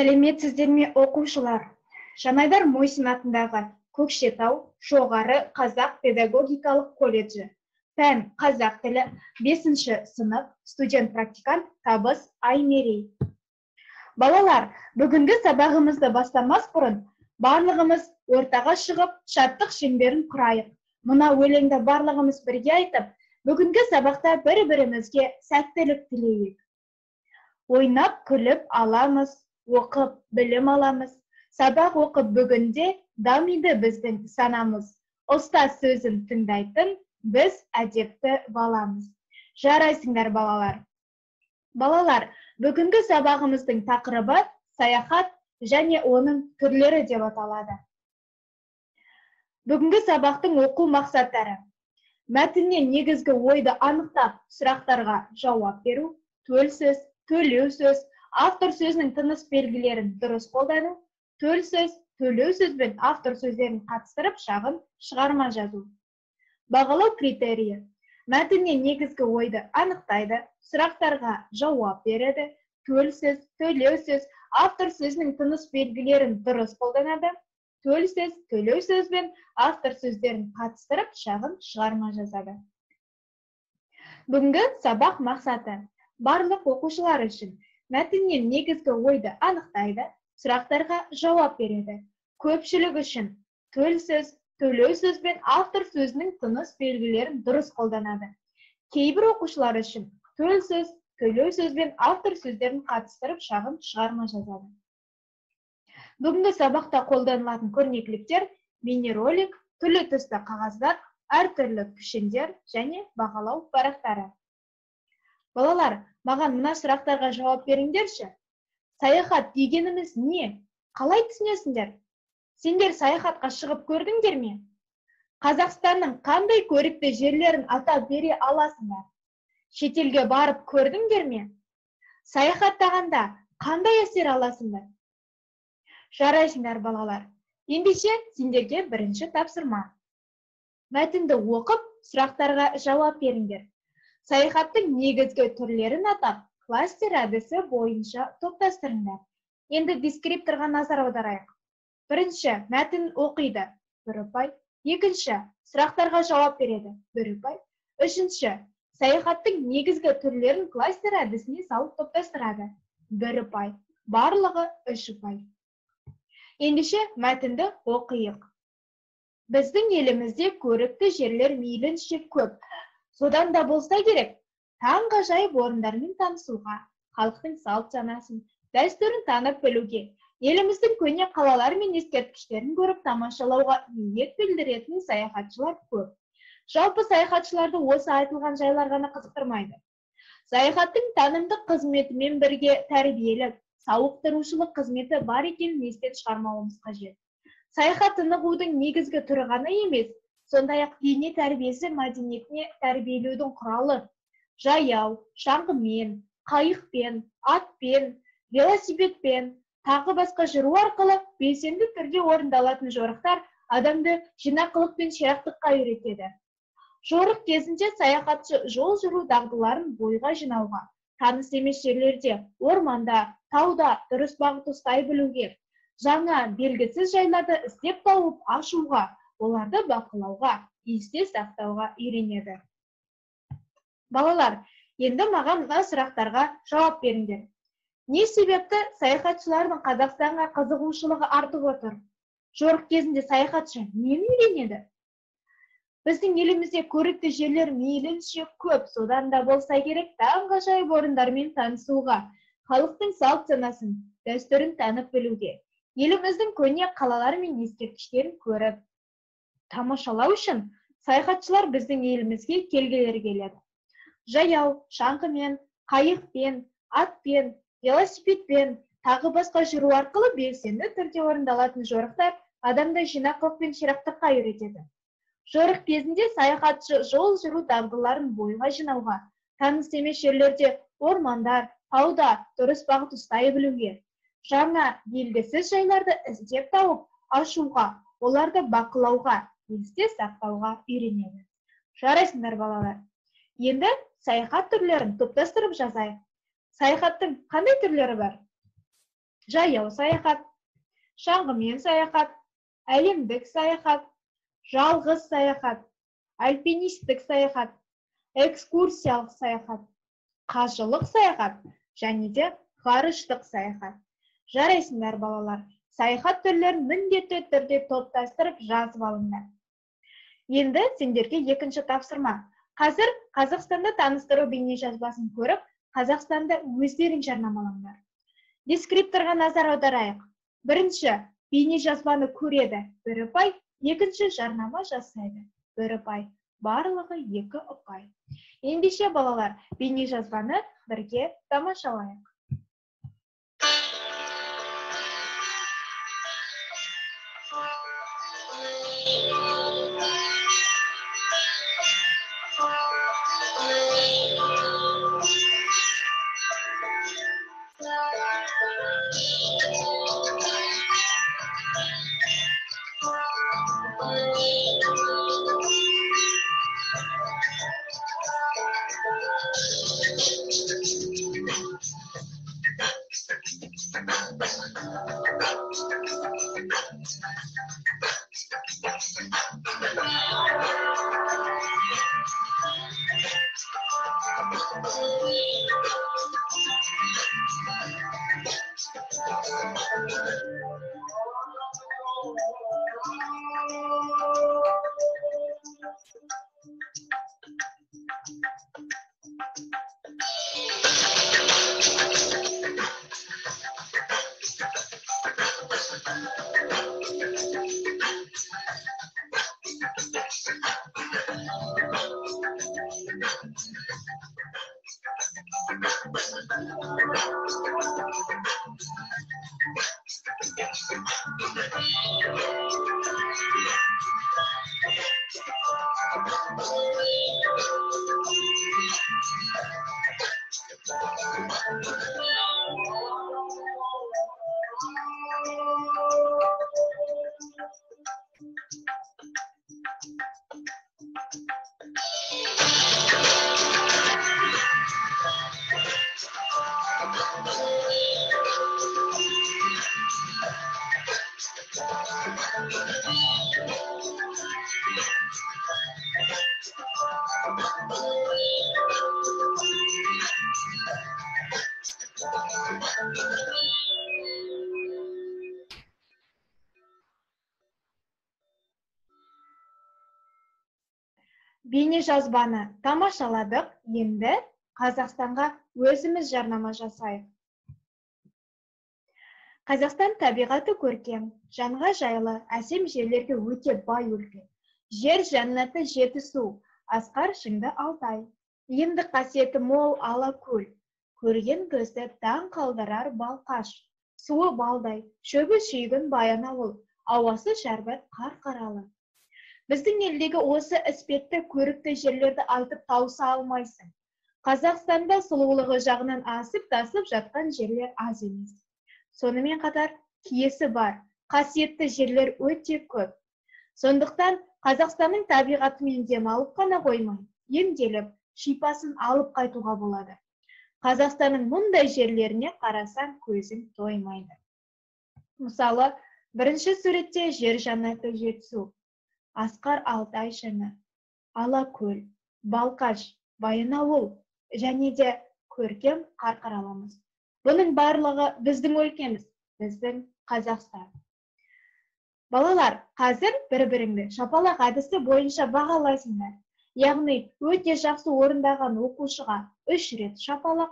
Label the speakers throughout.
Speaker 1: Сәлеметсіздер ме, оқушылар? Жанайдар Мойсин атындағы Көкшетау жоғары қазақ педагогикалық колледжі. Пән қазақ тілі 5-ші сынып студент-практикант Табыс Аймерей. Балалар, бүгінгі сабағымызды бастамас бұрын барлығымыз ортаға шығып шаттық шеңберін құрайық. Мына өлеңді барлығымыз бірге айтып, бүгінгі сабақта бір-бірімізге сәттілік тілейік. Ойнап күліп аламыз, оқып білім аламыз. Сабақ оқып бүгінде дамиды біздің санамыз. Ұстаз сөзін тыңдайтын біз әдепті баламыз. Жарайсыңдар балалар. Балалар, бүгінгі сабағымыздың тақырыбы саяхат және оның түрлері деп аталады. Бүгінгі сабақтың оқу мақсаттары: мәтіннен негізгі ойды анықтап, сұрақтарға жауап беру, төл сөз, төлеу сөз, автор сөзінің тыныс белгілерін дұрыс қолдану, төл сөз, төлеу сөз бен автор сөздерін қатыстырып шағын шығарма жазу. Бағалау критерийі: мәтіннен негізгі ойды анықтайды, сұрақтарға жауап береді, төл сөз, төлеу сөз, автор сөзінің тыныс белгілерін дұрыс қолданады, төл сөз, төлеу сөз бен автор сөздерін қатыстырып шағын шығарма жазады. Бүгінгі сабақ мақсаты: барлық оқушылар үшін мәтіннен негізгі ойды анықтайды, сұрақтарға жауап береді. Көпшілік үшін төл сөз, төлеу сөз бен автор сөзінің тыныс белгілерін дұрыс қолданады. Кейбір оқушылар үшін төл сөз, төлеу сөз бен автор сөздерін қатыстырып шағын шығарма жазады. Бүгінгі сабақта қолданылатын көрнекіліктер: бейнеролик, түрлі түсті қағаздар, әртүрлі пішіндер және бағалау парақтары. Балалар, маған мына сұрақтарға жауап беріңдерші. Саяхат дегеніміз не? Қалай түсінесіңдер? Сендер саяхатқа шығып көрдіңдер ме? Қазақстанның қандай көрікті жерлерін атап бере аласыңдар? Шетелге барып көрдіңдер ме? Саяхаттағанда қандай әсер аласыңдар? Жарайсыңдар балалар. Ендеше сендерге бірінші тапсырма: мәтінді оқып, сұрақтарға жауап беріңдер. Саяхаттың негізгі түрлерін атап, кластер әдісі бойынша топтастырыңдар. Енді дескрипторға назар аударайық. Бірінші, мәтін оқиды, 1 ұпай. Екінші, сұрақтарға жауап береді, 1 ұпай. Үшінші, саяхаттың негізгі түрлерін кластер әдісіне салып топтастырады, 1 ұпай. Барлығы 3 ұпай. Ендеше мәтінді оқиық. Біздің елімізде көрікті жерлер мейлінше көп. Содан да болса керек, таңғажайып орындармен танысуға, халықтың салт санасын, дәстүрін танып білуге, еліміздің көне қалалары мен ескерткіштерін көріп тамашалауға ниет білдіретін саяхатшылар көп. Жалпы саяхатшыларды осы айтылған жайлар ғана қызықтырмайды. Саяхаттың танымдық қызметімен бірге тәрбиелік, сауықтырушылық қызметі бар екенін естен шығармауымыз қажет. Саяхат тынығудың негізгі түрі ғана емес, сондай-ақ дене тәрбиесі мәдениетіне тәрбиелеудің құралы. Жаяу, шаңғымен, қайықпен, атпен, велосипедпен, тағы басқа жүру арқылы белсенді түрде орындалатын жорықтар адамды жинақылық пен ширақтыққа үйретеді. Жорық кезінде саяхатшы жол жүру дағдыларын бойға жинауға, таныс емес жерлерде, орманда, тауда дұрыс бағыт ұстай білуге, жаңа белгісіз жайларды іздеп тауып ашуға, оларды бақылауға, есте сақтауға үйренеді. Балалар, енді маған мына сұрақтарға жауап беріңдер. Не себепті саяхатшылардың Қазақстанға қызығушылығы артып отыр? Жорық кезінде саяхатшы нені үйренеді? Біздің елімізде көрікті жерлер мейлінше көп, содан да болса керек, таңғажайып орындармен танысуға, халықтың салт санасын, дәстүрін танып білуге, еліміздің көне қалалары мен ескерткіштерін көріп тамашалау үшін саяхатшылар біздің елімізге келгілері келеді. Жаяу, шаңғымен, қайықпен, атпен, велосипедпен, тағы басқа жүру арқылы белсенді түрде орындалатын жорықтар адамды жинақылық пен ширақтыққа үйретеді. Жорық кезінде саяхатшы жол жүру дағдыларын бойға жинауға, таныс емес жерлерде ормандар, тауда дұрыс бағыт ұстай білуге, жаңа белгісіз жайларды іздеп тауып ашуға, оларды бақылауға, есте сақтауға үйренеді. Жарайсыңдар балалар. Енді саяхат түрлерін топтастырып жазайық. Саяхаттың қандай түрлері бар? Жаяу саяхат, шаңғымен саяхат, әлемдік саяхат, жалғыз саяхат, альпинистік саяхат, экскурсиялық саяхат, қажылық саяхат және де ғарыштық саяхат. Жарайсыңдар балалар, саяхат түрлерін міндетті түрде топтастырып жазып алыңдар. Енді сендерге екінші тапсырма. Қазір Қазақстанда таныстыру бейнежазбасын көріп, Қазақстанда өздерің жарнамалаңдар. Дескрипторға назар аударайық. Бірінші, бейнежазбаны көреді, бір ұпай, екінші жарнама жасайды, бір ұпай. Барлығы 2 ұпай. Ендеше балалар, бейнежазбаны бірге тамашалайық. Бейнежазбаны тамашаладық, енді Қазақстанға өзіміз жарнама жасайық. Қазақстан табиғаты көркем, жанға жайлы, әсем жерлерге өте бай өлке. Жер жәннаты Жетісу, Асқар Шыңды Алтай. Енді қасиеті мол Алакөл, көрген көзді таң қалдырар Балқаш. Суы балдай, шөбі шүйгін Баянауыл, ауасы шәрбат Қарқаралы. Біздің елдегі осы іспетті көрікті жерлерді айтып тауыса алмайсың. Қазақстанда сұлулығы жағынан асып тасып жатқан жерлер аз емес. Сонымен қатар киесі бар, қасиетті жерлер өте көп. Сондықтан Қазақстанның табиғатымен демалып қана қоймай, емделіп, шипасын алып қайтуға болады. Қазақстанның мұндай жерлеріне қарасаң көзің тоймайды. Мысалы, бірінші суретте жер жәннаты Жетісу, Асқар Алтай шыңы, Алакөл, Балқаш, Баянауыл және де көркем Қарқаралымыз. Бұның барлығы біздің өлкеміз, біздің Қазақстан. Балалар, қазір бір-біріңді шапалақ әдісі бойынша бағалайсыңдар. Яғни, өте жақсы орындаған оқушыға 3 рет шапалақ,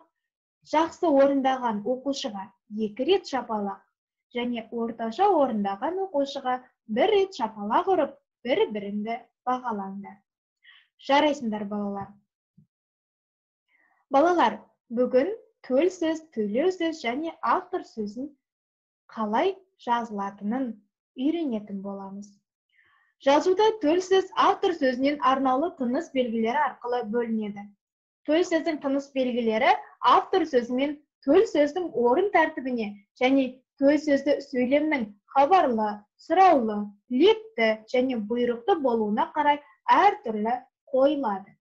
Speaker 1: жақсы орындаған оқушыға 2 рет шапалақ, және орташа орындаған оқушыға 1 рет шапалақ ұрып, бір-біріңді бағалаңдар. Жарайсыңдар балалар. Балалар, бүгін төл сөз, төлеу сөз және автор сөзін қалай жазылатынын үйренетін боламыз. Жазуда төл сөз автор сөзінен арнаулы тыныс белгілері арқылы бөлінеді. төл сөздің тыныс белгілері автор сөзі мен төл сөздің орын тәртібіне және төл сөзді сөйлемнің хабарлы, сұраулы, лепті және бұйрықты болуына қарай әртүрлі қойылады.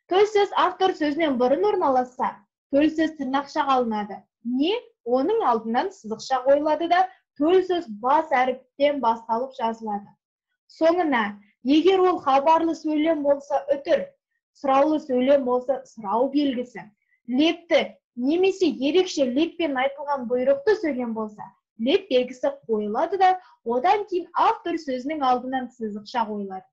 Speaker 1: Төл сөз автор сөзінен бұрын орналасса, төл сөз тырнақшаға алынады. Не оның алдынан сызықша қойылады да, төл сөз бас әріптен басталып жазылады. Соңына, егер ол хабарлы сөйлем болса үтір, сұраулы сөйлем болса сұрау белгісі, лепті немесе ерекше леппен айтылған бұйрықты сөйлем болса, леп белгісі қойылады да, одан кейін автор сөзінің алдынан сызықша қойылады.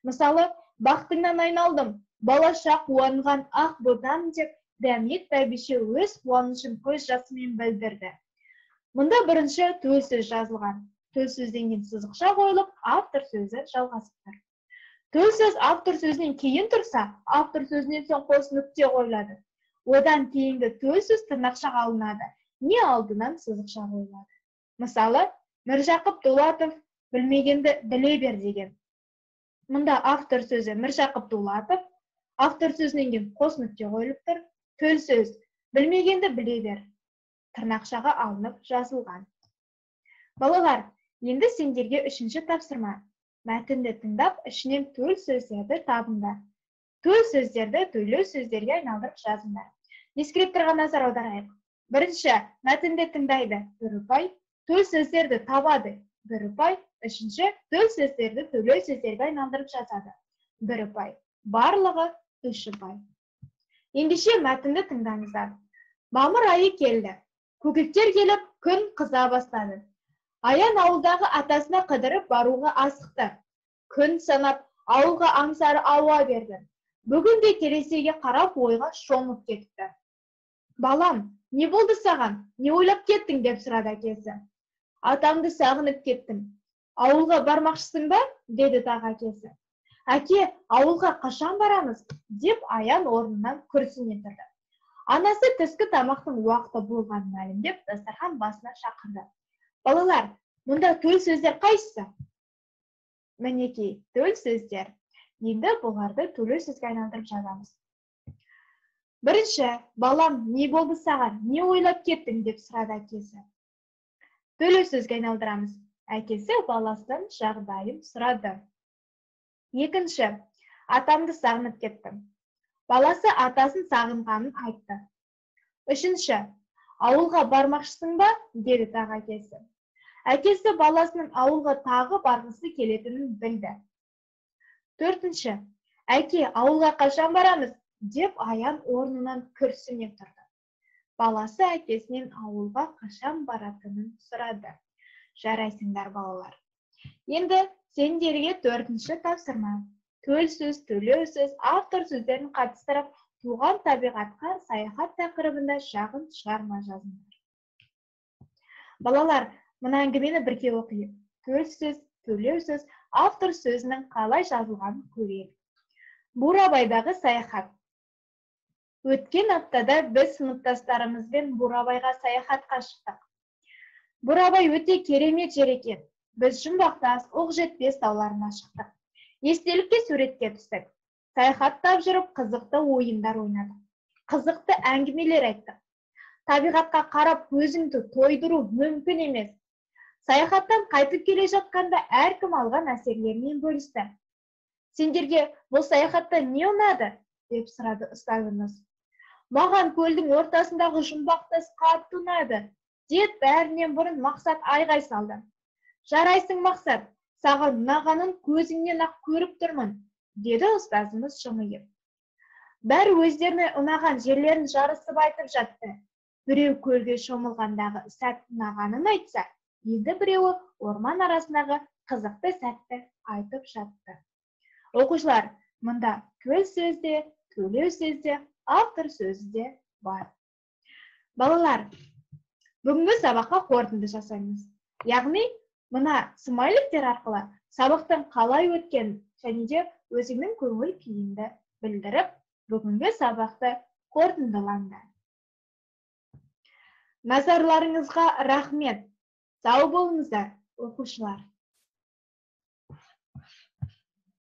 Speaker 1: Мысалы, бақытыңнан айналдым, балаша қуанған ақ бодан деп, дәмет бәйбіше өз қуанышын көз жасымен білдірді. Мұнда бірінші төл сөз жазылған. Төл сөзден кейін сызықша қойылып, автор сөзі жалғасып тұр. Төл сөз автор сөзінен кейін тұрса, автор сөзінен соң қос нүкте қойылады. Одан кейінгі төл сөз тырнақшаға алынады, не алдынан сызықша қойылады. Мысалы, Міржақып Дулатов білмегенді біле бер деген. Мұнда автор сөзі Міржақып Дулатов, автор сөзінен кейін қос нүкте қойылып тұр. Төл сөз білмегенді біле бер, тырнақшаға алынып жазылған. Балалар, енді сендерге үшінші тапсырма. Мәтінді тыңдап, ішінен төл сөздерді табыңдар. Төл сөздерді төлеу сөздерге айналдырып жазыңдар. Дескрипторға назар аударайық. Бірінші, мәтінді тыңдайды, 1 ұпай, төл сөздерді табады, 1 ұпай, үшінші, төл сөздерді төлеу сөздерге айналдырып жазады, 1 ұпай. Барлығы 3 ұпай. Ендеше мәтінді тыңдаңыздар. Мамыр айы келді. Көкектер келіп, күн қыза бастады. Аян ауылдағы атасына қыдырып баруға асықты. Күн санап, ауылға аңсары ауа берді. Бүгін де терезеге қарап ойға шомып кетті. Балам, не болды саған? Не ойлап кеттің деп сұрады әкесі. Атамды сағынып кеттім. Ауылға бармақшысың ба? Деді тағы әкесі. Әке, ауылға қашан барамыз? Деп Аян орнынан күрсіне тұрды. Анасы түскі тамақтың уақыты болғанын мәлімдеп, дастархан басына шақырды. Балалар, мұнда төл сөздер қайсысы? Мінекей, төл сөздер. Енді бұларды төлеу сөзге айналдырып жазамыз. Бірінші, балам, не болды саған? Не ойлап кеттің деп сұрады әкесі. Төлеу сөзге айналдырамыз. Әкесі баласының жағдайын сұрады. Екінші, атамды сағынып кеттім. Баласы атасын сағынғанын айтты. Үшінші, ауылға бармақшысың ба? Деді тағы әкесі. Әкесі баласының ауылға тағы барғысы келетінін білді. Төртінші, әке, ауылға қашан барамыз? Деп Аян орнынан күрсіне тұрды. Баласы әкесінен ауылға қашан баратынын сұрады. Жарайсыңдар, балалар. Енді сендерге 4-ші тапсырма. Төл сөз, төлеу сөз, автор сөздерін қатыстырып, туған табиғатқа саяхат тақырыбында шағын шығарма жазыңдар. Балалар, мына әңгімені бірге оқиық. Төл сөз, төлеу сөз, автор сөзінің қалай жазылғанын көрейік. Бурабайдағы саяхат. Өткен аптада біз сыныптастарымызбен Бурабайға саяхатқа шықтық. Бурабай өте керемет жер екен. Біз Жұмбақтас, Оқжетпес тауларына шықтық. Естелікке суретке түстік. Саяхаттап жүріп, қызықты ойындар ойнадық. Қызықты әңгімелер айттық. Табиғатқа қарап көзіңді тойдыру мүмкін емес. Саяхаттан қайтып келе жатқанда әркім алған әсерлерімен бөлісті. Сендерге бұл саяхатта не ұнады? Деп сұрады ұстазымыз. Маған көлдің ортасындағы Жұмбақтас қатты ұнады. Деп бәрінен бұрын Мақсат айғай салды. Жарайсың, Мақсат, саған ұнағанын көзіңнен ақ көріп тұрмын, деді ұстазымыз жымиып. Бәрі өздеріне ұнаған жерлерін жарысып айтып жатты. Біреу көлге шомылғандағы сәт ұнағанын айтса, енді біреуі орман арасындағы қызықты сәтті айтып жатты. Оқушылар, мұнда төл сөзде, төлеу сөзде, автор сөзде бар. Балалар, бүгінгі сабаққа қорытынды жасаймыз. Яғни, мына смайликтер арқылы сабақтың қалай өткен және де өзіңнің көңіл күйіңді білдіріп, бүгінгі сабақты қорытындылаңдар. Назарларыңызға рахмет. Сау болыңыздар, оқушылар.